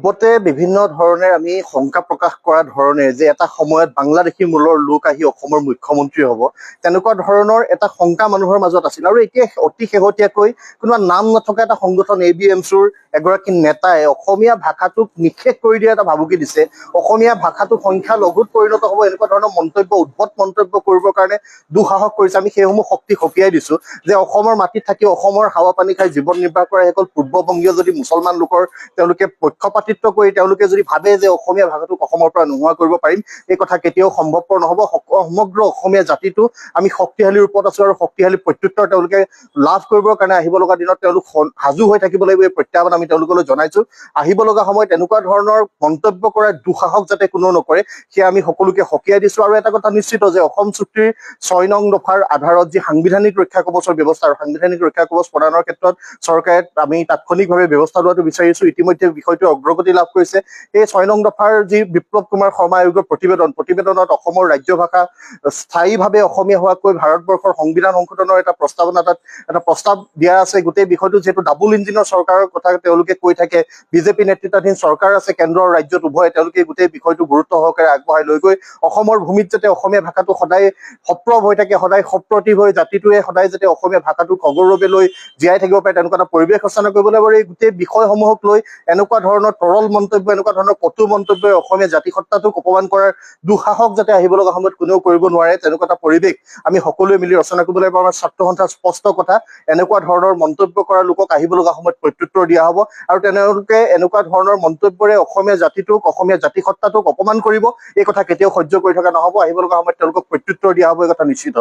পূৰ্বতে বিভিন্ন ধৰণে আমি শংকা প্ৰকাশ কৰা ধৰণে যে এটা সময়ত বাংলাদেশী মূলৰ লোক আহি অসমৰ মুখ্যমন্ত্ৰী হ'ব, তেনেকুৱা ধৰণৰ এটা শংকা মানুহৰ মাজত আছিল। আৰু এতিয়া অতি শেহতীয়াকৈ কোনোবা নাম নথকা এটা সংগঠন ABMCৰ এগৰাকী নেতাই অসমীয়া ভাষাটোক নিষেধ কৰি দিয়া এটা ভাবুকি দিছে। অসমীয়া ভাষাটো সংখ্যালঘুত পৰিণত হ'ব, এনেকুৱা ধৰণৰ মন্তব্য, উদ্ভট মন্তব্য কৰিবৰ কাৰণে দুঃসাহস কৰিছে। আমি সেইসমূহ শক্তি সকীয়াই দিছো যে অসমৰ মাটিত থাকি অসমৰ হাৱা পানী খাই জীৱন নিৰ্বাহ কৰা সেইসকল পূৰ্ববংগীয় যদি মুছলমান লোকৰ তেওঁলোকে পক্ষপাতিত্ব কৰি তেওঁলোকে যদি ভাবে যে অসমীয়া ভাষাটোক অসমৰ পৰা নোহোৱা কৰিব পাৰিম, এই কথা কেতিয়াও সম্ভৱপৰ নহ'ব। সমগ্ৰ অসমীয়া জাতিটো আমি শক্তিশালী ৰূপত আছো আৰু শক্তিশালী প্ৰত্যুত্তৰ তেওঁলোকে লাভ কৰিবৰ কাৰণে আহিব লগা দিনত তেওঁলোক সাজু হৈ থাকিব লাগিব। এই প্ৰত্যাহ্বান আমি তেওঁলোকলৈ জনাইছো। আহিব লগা সময়ত এনেকুৱা ধৰণৰ মন্তব্য কৰাৰ দুঃসাহস যাতে কোনো নকৰে, সেয়া আমি সকলোকে সকীয়াই দিছো। আৰু এটা কথা নিশ্চিত যে অসম চুক্তিৰ 6 নং দফাৰ আধাৰত যি সাংবিধানিক ৰক্ষা কৱচৰ ব্যৱস্থা আৰু সাংবিধানিক ৰক্ষা কৱচ প্ৰদানৰ ক্ষেত্ৰত চৰকাৰে আমি তাৎক্ষণিকভাৱে ব্যৱস্থা লোৱাটো বিচাৰিছো। ইতিমধ্যে বিষয়টো অগ্ৰগতি লাভ কৰিছে। এই 6 নং দফাৰ যি বিপ্লৱ কুমাৰ শৰ্মা আয়োগৰ প্ৰতিবেদনত অসমৰ ৰাজ্য ভাষা স্থায়ীভাৱে অসমীয়া হোৱাকৈ ভাৰতবৰ্ষৰ সংবিধান সংশোধনৰ এটা প্ৰস্তাৱ দিয়া আছে। গোটেই বিষয়টো যিহেতু ডাবুল ইঞ্জিনৰ চৰকাৰৰ কথা তেওঁলোকে কৈ থাকে, বিজেপি নেতৃত্বাধীন চৰকাৰ আছে কেন্দ্ৰ আৰু ৰাজ্যত উভয়, তেওঁলোকে গোটেই বিষয়টো গুৰুত্ব সহকাৰে আগবঢ়াই লৈ গৈ অসমৰ ভূমিত যাতে অসমীয়া ভাষাটো সদায় সপ্ৰভ হৈ থাকে, সদায় সপ্ৰতিভ হৈ জাতিটোৱে সদায় যাতে অসমীয়া ভাষাটোক অগৌৰৱে লৈ জীয়াই থাকিব পাৰে, তেনেকুৱা এটা পৰিৱেশ ৰচনা কৰিবলৈ পাৰে। এই গোটেই বিষয়সমূহক লৈ এনেকুৱা ধৰণৰ তৰল মন্তব্য, এনেকুৱা ধৰণৰ কটু মন্তব্যই অসমীয়া জাতিসত্তাটোক অপমান কৰাৰ দুঃসাহস যাতে আহিব লগা সময়ত কোনেও কৰিব নোৱাৰে, তেনেকুৱা এটা পৰিৱেশ আমি সকলোৱে মিলি ৰচনা কৰিব লাগিব। আমাৰ ছাত্ৰ সন্থাৰ স্পষ্ট কথা, এনেকুৱা ধৰণৰ মন্তব্য কৰা লোকক আহিব লগা সময়ত প্ৰত্যুত্তৰ দিয়া হ'ব। আৰু তেওঁলোকে এনেকুৱা ধৰণৰ মন্তব্যৰে অসমীয়া জাতিটোক, অসমীয়া জাতিসত্তাটোক অপমান কৰিব, এই কথা কেতিয়াও সহ্য কৰি থকা নহ'ব। আহিব লগা সময়ত তেওঁলোকক প্ৰত্যুত্তৰ দিয়া হ'ব, এই কথা নিশ্চিত।